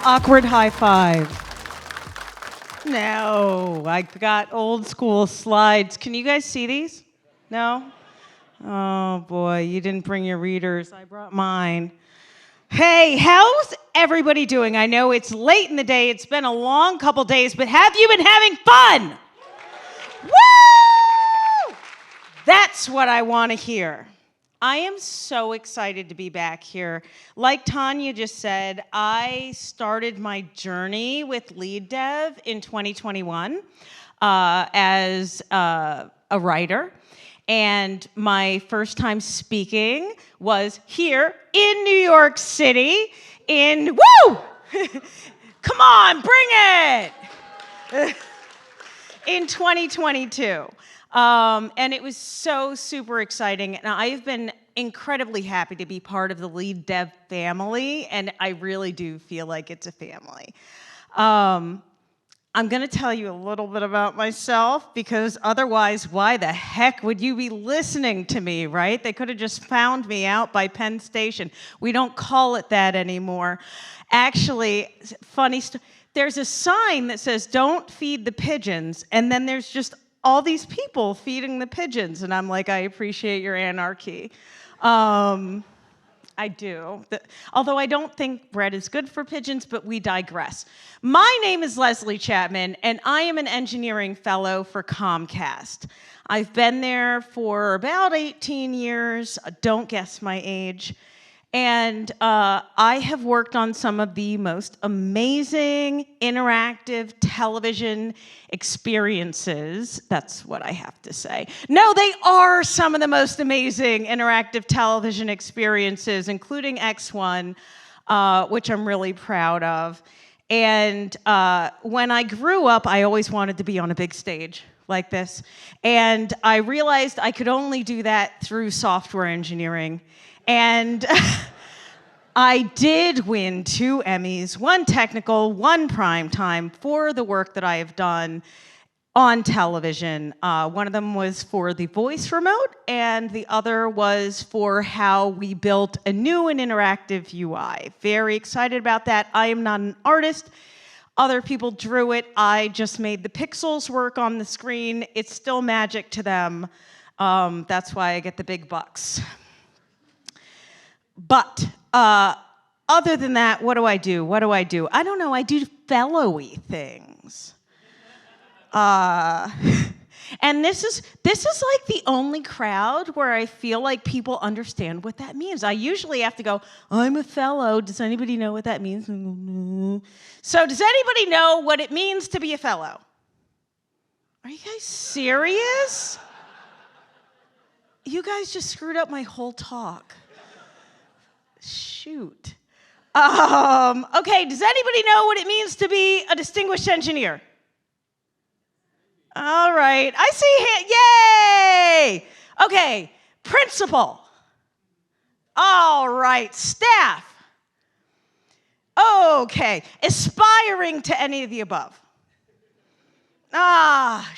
Awkward high five. No, I got old school slides. Can you guys see these? No? Oh boy, you didn't bring your readers. I brought mine. Hey, how's everybody doing? I know it's late in the day. It's been a long couple days, but have you been having fun? Woo! That's what I want to hear. I am so excited to be back here. Like Tanya just said, I started my journey with lead dev in 2021 as a writer. And my first time speaking was here in New York City in, woo! Come on, bring it! In 2022. And it was so super exciting. And I've been incredibly happy to be part of the lead dev family. And I really do feel like it's a family. I'm going to tell you a little bit about myself because otherwise, why the heck would you be listening to me, right? They could have just found me out by Penn Station. We don't call it that anymore. Actually, funny story. There's a sign that says, "Don't feed the pigeons," and then there's just all these people feeding the pigeons, and I'm like, I appreciate your anarchy. I do. Although I don't think bread is good for pigeons, but we digress. My name is Leslie Chapman, and I am an engineering fellow for Comcast. I've been there for about 18 years. Don't guess my age. And I have worked on some of the most amazing interactive television experiences. That's what I have to say. No, they are some of the most amazing interactive television experiences, including X1, which I'm really proud of. And when I grew up, I always wanted to be on a big stage like this. And I realized I could only do that through software engineering. And I did win 2 Emmys, 1 technical, 1 primetime for the work that I have done on television. One of them was for the voice remote, and the other was for how we built a new and interactive UI. Very excited about that. I am not an artist. Other people drew it. I just made the pixels work on the screen. It's still magic to them. That's why I get the big bucks. But other than that, what do I do? What do I do? I don't know. I do fellowy things. And this is like the only crowd where I feel like people understand what that means. I usually have to go, I'm a fellow. Does anybody know what that means? So does anybody know what it means to be a fellow? Are you guys serious? You guys just screwed up my whole talk. Shoot. Okay, does anybody know what it means to be a distinguished engineer? All right, I see yay! Okay, principal. All right, staff. Okay, aspiring to any of the above.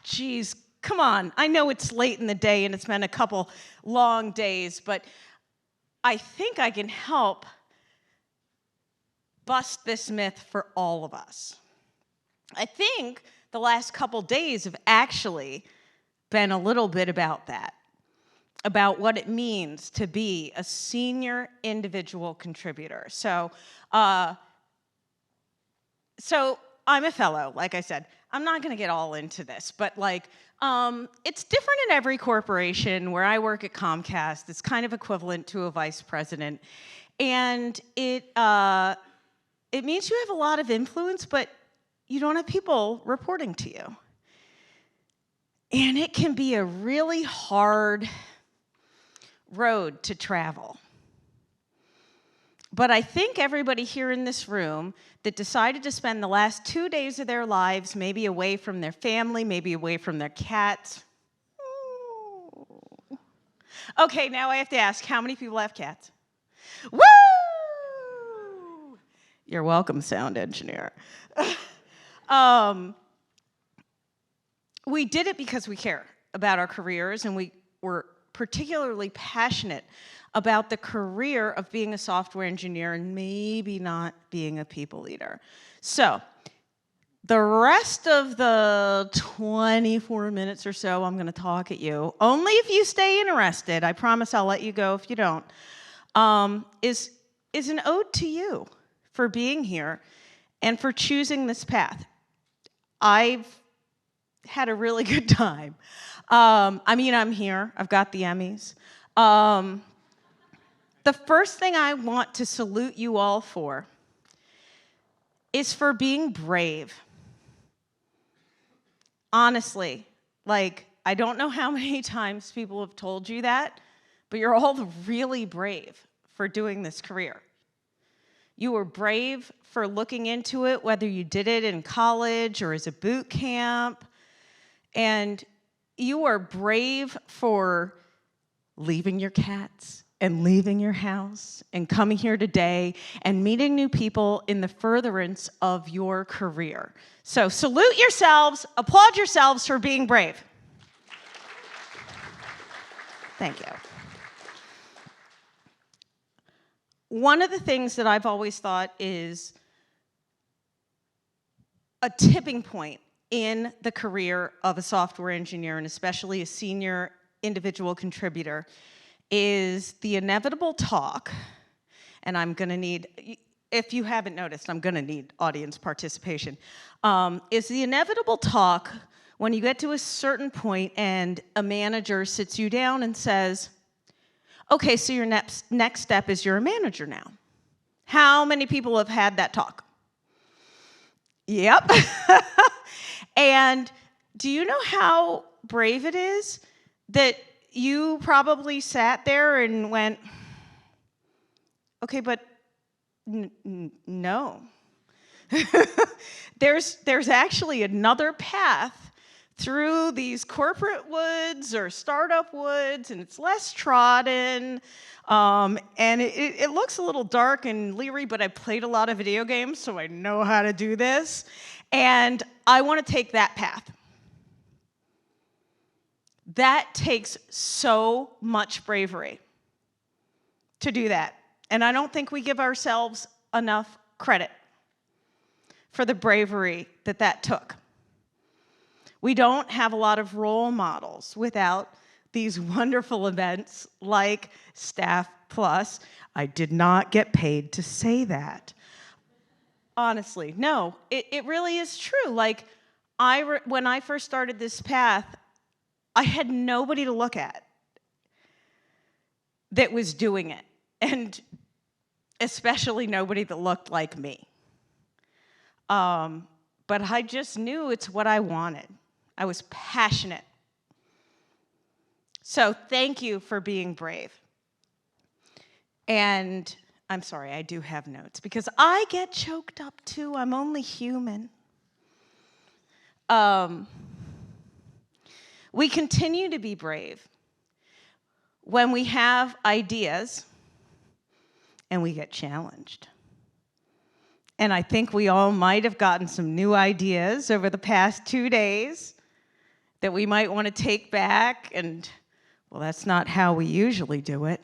Geez, come on. I know it's late in the day and it's been a couple long days, but I think I can help bust this myth for all of us. I think the last couple days have actually been a little bit about that, about what it means to be a senior individual contributor. So I'm a fellow, like I said. I'm not going to get all into this, but it's different in every corporation. Where I work at Comcast, it's kind of equivalent to a vice president. And it means you have a lot of influence, but you don't have people reporting to you. And it can be a really hard road to travel. But I think everybody here in this room that decided to spend the last 2 days of their lives maybe away from their family, maybe away from their cats. Okay, now I have to ask, how many people have cats? Woo! You're welcome, sound engineer. We did it because we care about our careers, and we were particularly passionate about the career of being a software engineer and maybe not being a people leader. So the rest of the 24 minutes or so I'm going to talk at you, only if you stay interested, I promise I'll let you go if you don't, is an ode to you for being here and for choosing this path. I've had a really good time. I mean, I'm here. I've got the Emmys. The first thing I want to salute you all for is for being brave. Honestly, like, I don't know how many times people have told you that, but you're all really brave for doing this career. You were brave for looking into it, whether you did it in college or as a boot camp, and you are brave for leaving your cats and leaving your house and coming here today and meeting new people in the furtherance of your career. So salute yourselves, applaud yourselves for being brave. Thank you. One of the things that I've always thought is a tipping point in the career of a software engineer, and especially a senior individual contributor, is the inevitable talk, and I'm going to need, if you haven't noticed, I'm going to need audience participation, is the inevitable talk when you get to a certain point and a manager sits you down and says, okay, so your next step is you're a manager now. How many people have had that talk? Yep. And do you know how brave it is that you probably sat there and went, okay, but no. There's actually another path through these corporate woods or startup woods, and it's less trodden, and it looks a little dark and leery, but I played a lot of video games, so I know how to do this, and I want to take that path. That takes so much bravery to do that. And I don't think we give ourselves enough credit for the bravery that that took. We don't have a lot of role models without these wonderful events like StaffPlus. I did not get paid to say that. Honestly, no, it really is true. Like, when I first started this path, I had nobody to look at that was doing it, and especially nobody that looked like me. But I just knew it's what I wanted. I was passionate. So thank you for being brave. And I'm sorry, I do have notes, because I get choked up too. I'm only human. We continue to be brave when we have ideas and we get challenged. And I think we all might have gotten some new ideas over the past 2 days that we might want to take back, and, well, that's not how we usually do it.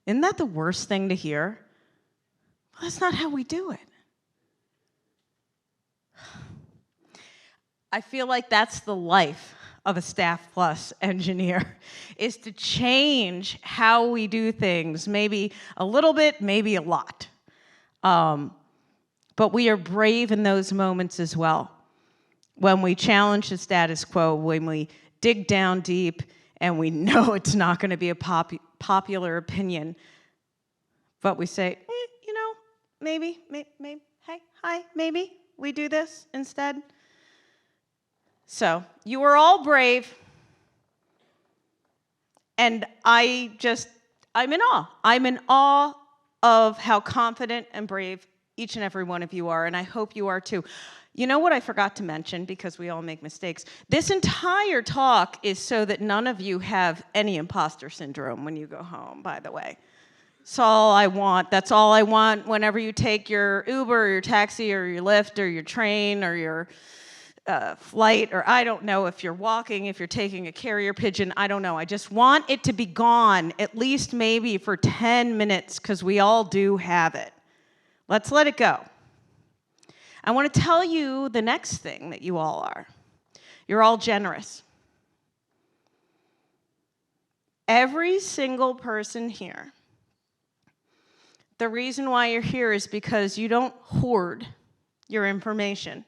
Isn't that the worst thing to hear? Well, that's not how we do it. I feel like that's the life of a StaffPlus engineer, is to change how we do things, maybe a little bit, maybe a lot. But we are brave in those moments as well. When we challenge the status quo, when we dig down deep and we know it's not going to be a popular opinion, but we say, you know, maybe, hey, hi, maybe we do this instead. So you are all brave, and I'm in awe. I'm in awe of how confident and brave each and every one of you are, and I hope you are too. You know what I forgot to mention, because we all make mistakes? This entire talk is so that none of you have any imposter syndrome when you go home, by the way. That's all I want. That's all I want whenever you take your Uber or your taxi or your Lyft or your train or your flight, or I don't know if you're walking, if you're taking a carrier pigeon, I don't know. I just want it to be gone, at least maybe for 10 minutes, because we all do have it. Let's let it go. I want to tell you the next thing that you all are. You're all generous. Every single person here. The reason why you're here is because you don't hoard your information.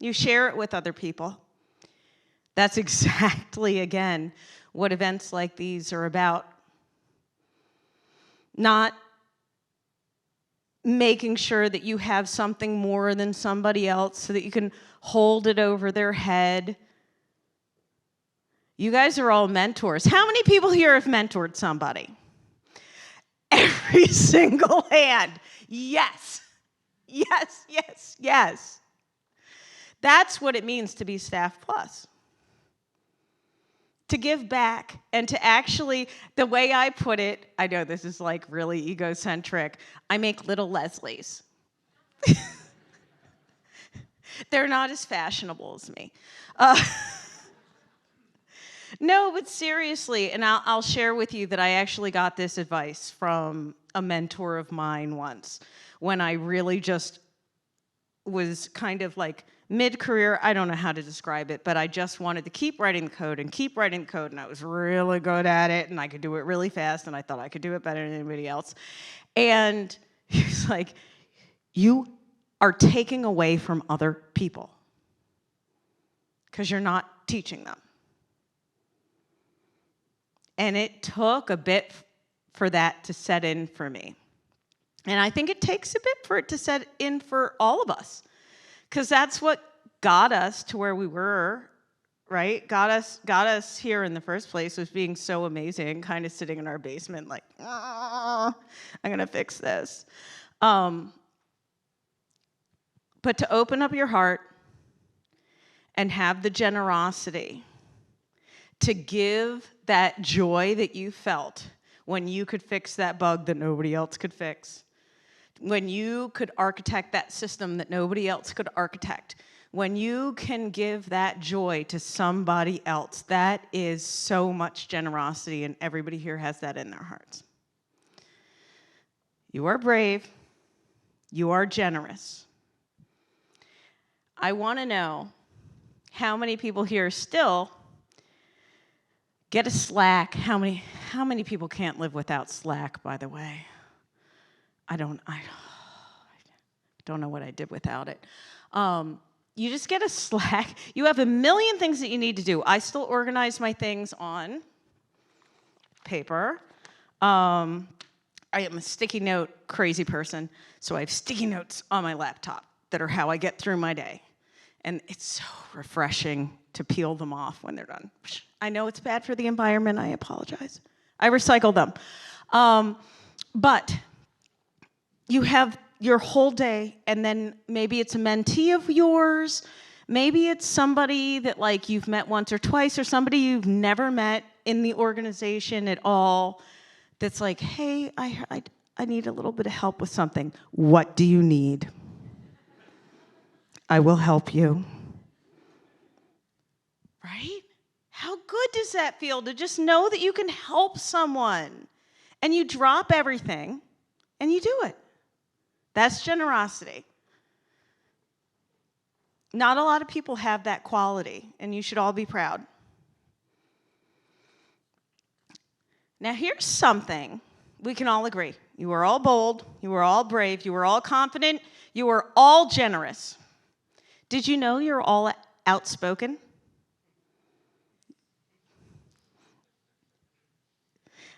You share it with other people. That's exactly, again, what events like these are about. Not making sure that you have something more than somebody else so that you can hold it over their head. You guys are all mentors. How many people here have mentored somebody? Every single hand. Yes. Yes, yes, yes. That's what it means to be StaffPlus. To give back and to actually, the way I put it, I know this is like really egocentric, I make little Leslies. They're not as fashionable as me. No, but seriously, and I'll share with you that I actually got this advice from a mentor of mine once when I really just was kind of like mid-career, I don't know how to describe it, but I just wanted to keep writing the code and keep writing the code, and I was really good at it, and I could do it really fast, and I thought I could do it better than anybody else. And he was like, you are taking away from other people because you're not teaching them. And it took a bit for that to set in for me. And I think it takes a bit for it to set in for all of us, because that's what got us to where we were, right? Got us here in the first place, was being so amazing, kind of sitting in our basement like, I'm going to fix this. But to open up your heart and have the generosity to give that joy that you felt when you could fix that bug that nobody else could fix, when you could architect that system that nobody else could architect, when you can give that joy to somebody else, that is so much generosity, and everybody here has that in their hearts. You are brave. You are generous. I want to know how many people here still get a Slack. How many people can't live without Slack, by the way? I don't know what I did without it. You just get a Slack. You have a million things that you need to do. I still organize my things on paper. I am a sticky note crazy person, so I have sticky notes on my laptop that are how I get through my day. And it's so refreshing to peel them off when they're done. I know it's bad for the environment. I apologize. I recycle them. But you have your whole day, and then maybe it's a mentee of yours. Maybe it's somebody that like you've met once or twice, or somebody you've never met in the organization at all that's like, hey, I need a little bit of help with something. What do you need? I will help you. Right? How good does that feel to just know that you can help someone? And you drop everything and you do it. That's generosity. Not a lot of people have that quality, and you should all be proud. Now here's something we can all agree. You were all bold, you were all brave, you were all confident, you were all generous. Did you know you're all outspoken?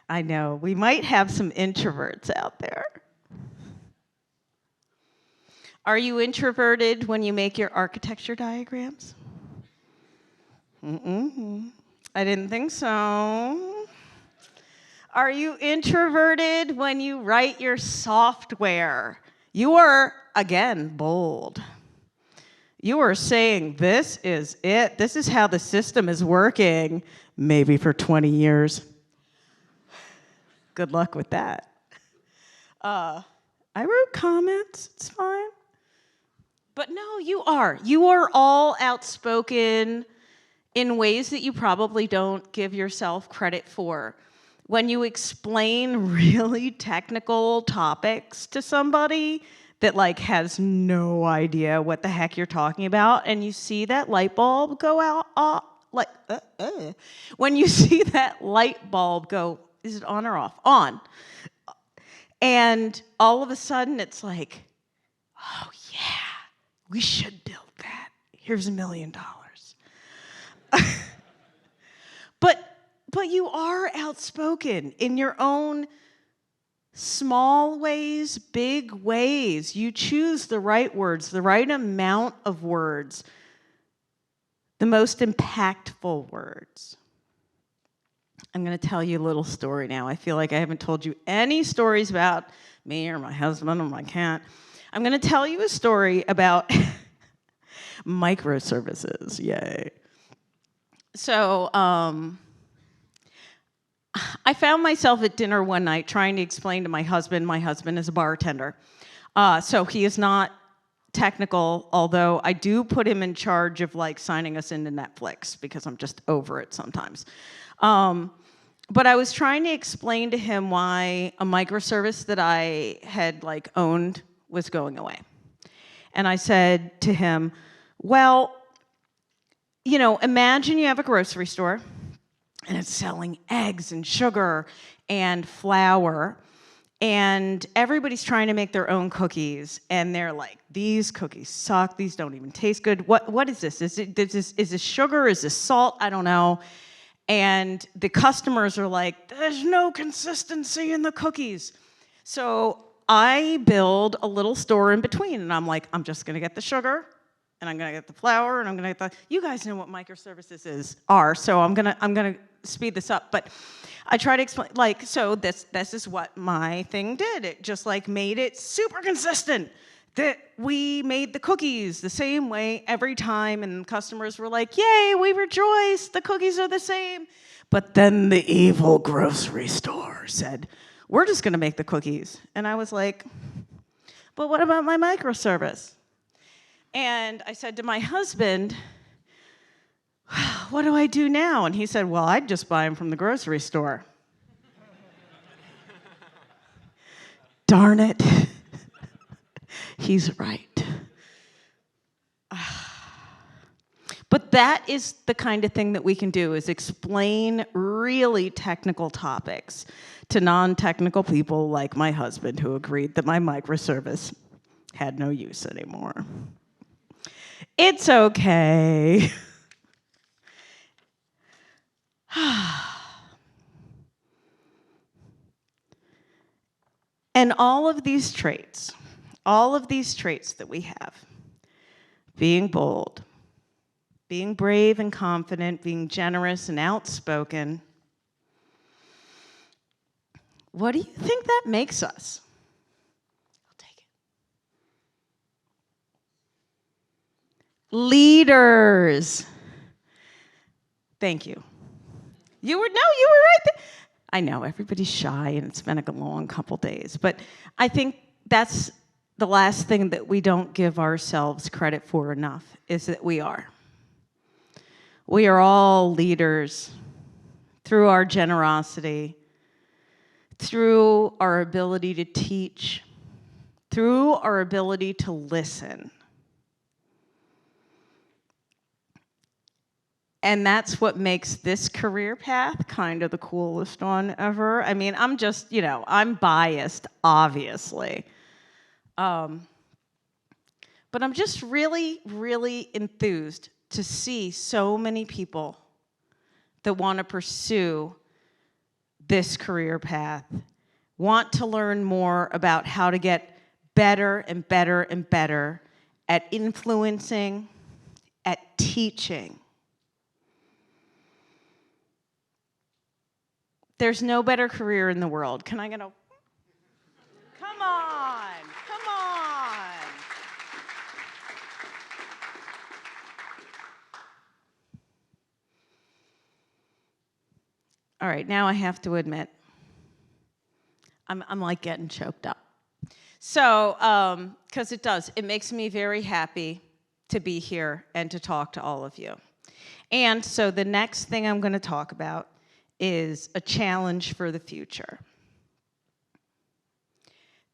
I know, we might have some introverts out there. Are you introverted when you make your architecture diagrams? I didn't think so. Are you introverted when you write your software? You are, again, bold. You are saying, this is it. This is how the system is working, maybe for 20 years. Good luck with that. I wrote comments. It's fine. But no, you are. You are all outspoken in ways that you probably don't give yourself credit for. When you explain really technical topics to somebody that like has no idea what the heck you're talking about, and you see that light bulb go out, when you see that light bulb go, is it on or off? On. And all of a sudden it's like, oh yeah, we should build that. Here's $1 million. But you are outspoken in your own small ways, big ways. You choose the right words, the right amount of words, the most impactful words. I'm going to tell you a little story now. I feel like I haven't told you any stories about me or my husband or my cat. I'm going to tell you a story about microservices. Yay. So, I found myself at dinner one night trying to explain to my husband is a bartender. So he is not technical, although I do put him in charge of like signing us into Netflix because I'm just over it sometimes. But I was trying to explain to him why a microservice that I had like owned was going away. And I said to him, well, you know, imagine you have a grocery store and it's selling eggs and sugar and flour, and everybody's trying to make their own cookies, and they're like, these cookies suck, these don't even taste good. What is this? Is this sugar? Is this salt? I don't know. And the customers are like, there's no consistency in the cookies. So I build a little store in between, and I'm like, I'm just gonna get the sugar, and I'm gonna get the flour, and I'm gonna get you guys know what microservices are, so I'm gonna speed this up. But I try to explain, like, so this is what my thing did. It just like made it super consistent that we made the cookies the same way every time, and customers were like, yay, we rejoice, the cookies are the same. But then the evil grocery store said, we're just gonna make the cookies. And I was like, but what about my microservice? And I said to my husband, what do I do now? And he said, well, I'd just buy them from the grocery store. Darn it. He's right. But that is the kind of thing that we can do, is explain really technical topics to non-technical people like my husband, who agreed that my microservice had no use anymore. It's okay. And all of these traits that we have, being bold, being brave and confident, being generous and outspoken, what do you think that makes us? I'll take it. Leaders. Thank you. You were right there. I know, everybody's shy and it's been a long couple days, but I think that's the last thing that we don't give ourselves credit for enough, is that we are. We are all leaders through our generosity, through our ability to teach, through our ability to listen. And that's what makes this career path kind of the coolest one ever. I mean, I'm just, I'm biased, obviously. But I'm just really, really enthused to see so many people that want to pursue this career path, want to learn more about how to get better and better and better at influencing, at teaching. There's no better career in the world. Can I get a... Come on, come on. All right, now I have to admit, I'm like getting choked up. So, because it does. It makes me very happy to be here and to talk to all of you. And so the next thing I'm going to talk about is a challenge for the future.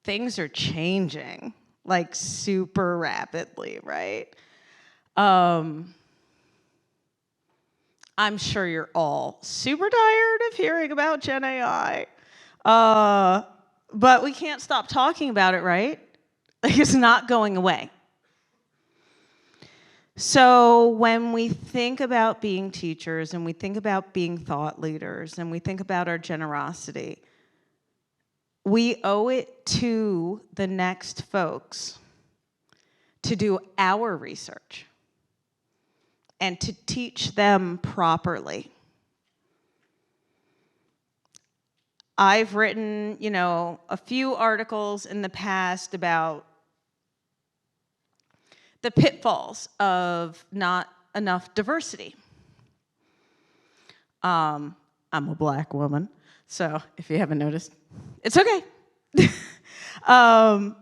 Things are changing, like super rapidly, right? I'm sure you're all super tired of hearing about Gen AI. But we can't stop talking about it, right? Like, it's not going away. So when we think about being teachers and we think about being thought leaders and we think about our generosity, we owe it to the next folks to do our research and to teach them properly. I've written, a few articles in the past about the pitfalls of not enough diversity. I'm a black woman, so if you haven't noticed, it's okay. But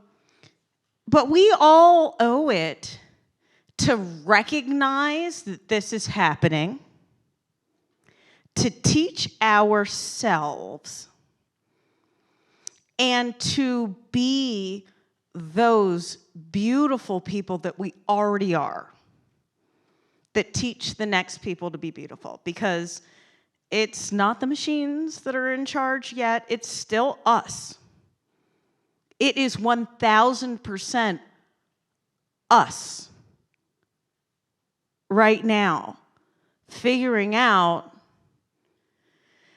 we all owe it to recognize that this is happening, to teach ourselves, and to be those beautiful people that we already are, that teach the next people to be beautiful. Because it's not the machines that are in charge yet, it's still us. It is 1,000% us right now, figuring out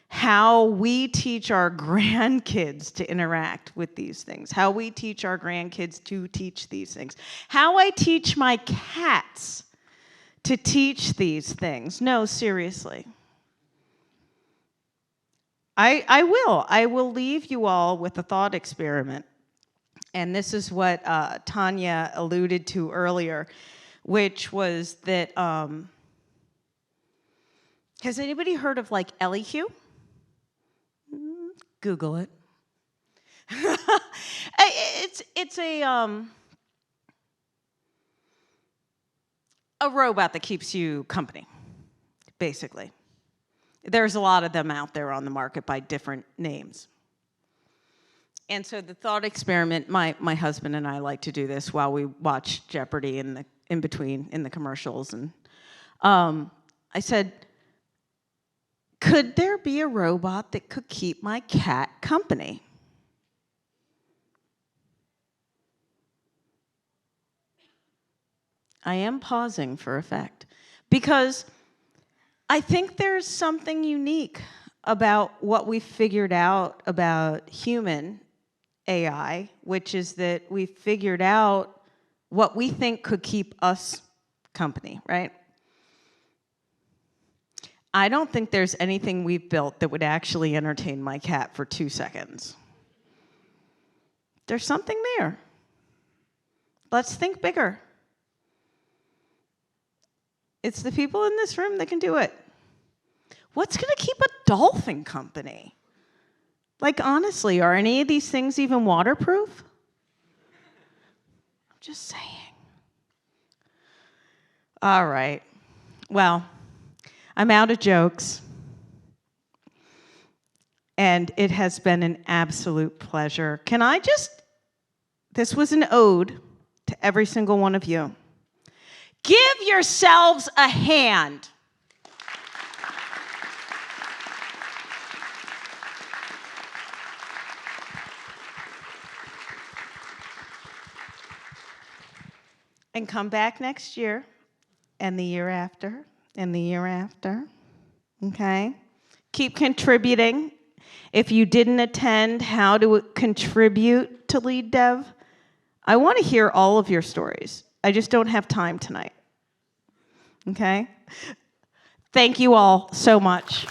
how we teach our grandkids to interact with these things, how we teach our grandkids to teach these things, how I teach my cats to teach these things. No, seriously. I will leave you all with a thought experiment. And this is what Tanya alluded to earlier, which was that, has anybody heard of like Elihu? Google it. It's a robot that keeps you company, basically. There's a lot of them out there on the market by different names. And so the thought experiment, my husband and I like to do this while we watch Jeopardy in between in the commercials. And I said, could there be a robot that could keep my cat company? I am pausing for effect because I think there's something unique about what we figured out about human AI, which is that we figured out what we think could keep us company, right? I don't think there's anything we've built that would actually entertain my cat for 2 seconds. There's something there. Let's think bigger. It's the people in this room that can do it. What's going to keep a dolphin company? Like, honestly, are any of these things even waterproof? I'm just saying. All right. Well, I'm out of jokes. And it has been an absolute pleasure. This was an ode to every single one of you. Give yourselves a hand. And come back next year, and the year after, and the year after, okay? Keep contributing. If you didn't attend how to contribute to Lead Dev, I want to hear all of your stories. I just don't have time tonight, okay? Thank you all so much.